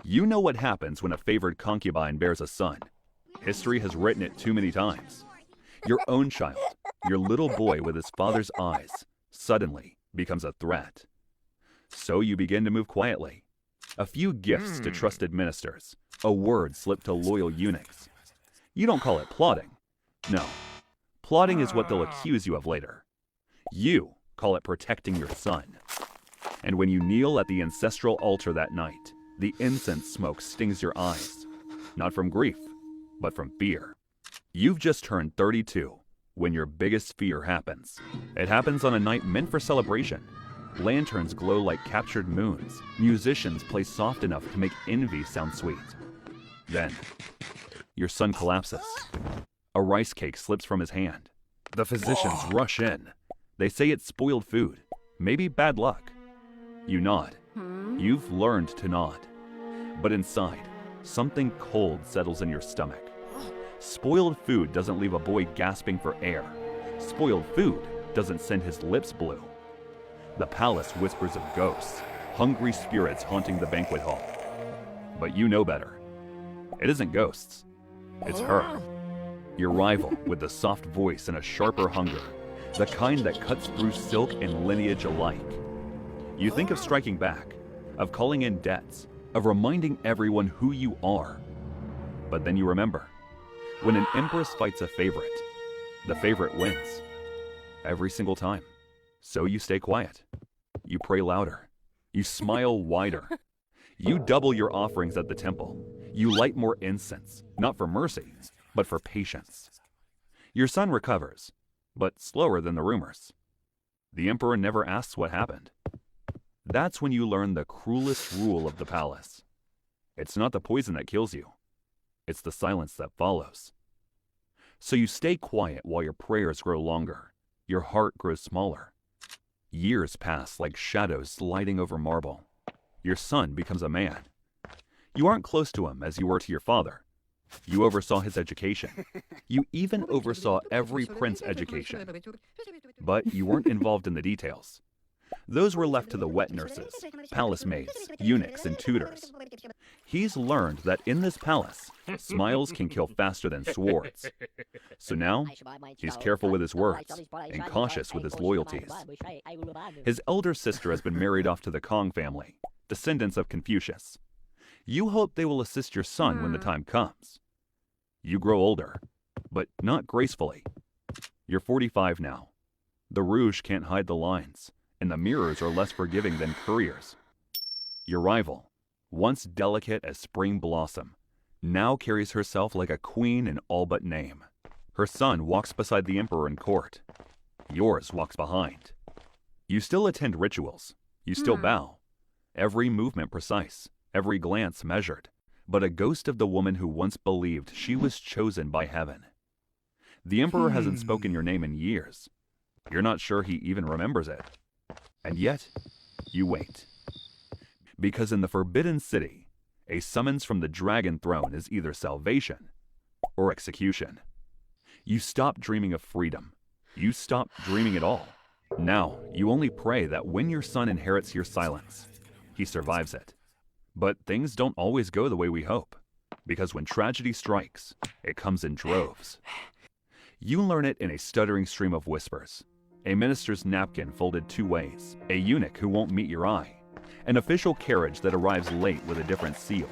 You know what happens when a favored concubine bears a son. History has written it too many times. Your own child, your little boy with his father's eyes, suddenly becomes a threat. So you begin to move quietly. A few gifts to trusted ministers, a word slipped to loyal eunuchs. You don't call it plotting. No. Plotting is what they'll accuse you of later. You call it protecting your son. And when you kneel at the ancestral altar that night, the incense smoke stings your eyes. Not from grief, but from fear. You've just turned 32 when your biggest fear happens. It happens on a night meant for celebration. Lanterns glow like captured moons. Musicians play soft enough to make envy sound sweet. Then, your son collapses. A rice cake slips from his hand. The physicians rush in. They say it's spoiled food, maybe bad luck. You nod. You've learned to nod. But inside, something cold settles in your stomach. Spoiled food doesn't leave a boy gasping for air. Spoiled food doesn't send his lips blue. The palace whispers of ghosts, hungry spirits haunting the banquet hall. But you know better. It isn't ghosts. It's her. Your rival with the soft voice and a sharper hunger, the kind that cuts through silk and lineage alike. You think of striking back, of calling in debts, of reminding everyone who you are. But then you remember, when an empress fights a favorite, the favorite wins. Every single time. So you stay quiet. You pray louder. You smile wider. You double your offerings at the temple. You light more incense, not for mercy, but for patience. Your son recovers, but slower than the rumors. The emperor never asks what happened. That's when you learn the cruelest rule of the palace. It's not the poison that kills you. It's the silence that follows. So you stay quiet while your prayers grow longer. Your heart grows smaller. Years pass like shadows sliding over marble. Your son becomes a man. You aren't close to him as you were to your father. You oversaw his education. You even oversaw every prince's education. But you weren't involved in the details. Those were left to the wet nurses, palace maids, eunuchs, and tutors. He's learned that in this palace, smiles can kill faster than swords. So now, he's careful with his words and cautious with his loyalties. His elder sister has been married off to the Kong family, descendants of Confucius. You hope they will assist your son when the time comes. You grow older, but not gracefully. You're 45 now. The rouge can't hide the lines, and the mirrors are less forgiving than couriers. Your rival, once delicate as spring blossom, now carries herself like a queen in all but name. Her son walks beside the emperor in court. Yours walks behind. You still attend rituals. You still bow. Every movement precise, every glance measured, but a ghost of the woman who once believed she was chosen by heaven. The emperor hasn't spoken your name in years. You're not sure he even remembers it. And yet, you wait. Because in the Forbidden City, a summons from the Dragon Throne is either salvation or execution. You stop dreaming of freedom. You stop dreaming at all. Now, you only pray that when your son inherits your silence, he survives it. But things don't always go the way we hope, because when tragedy strikes, it comes in droves. You learn it in a stuttering stream of whispers, a minister's napkin folded 2 ways, a eunuch who won't meet your eye, an official carriage that arrives late with a different seal.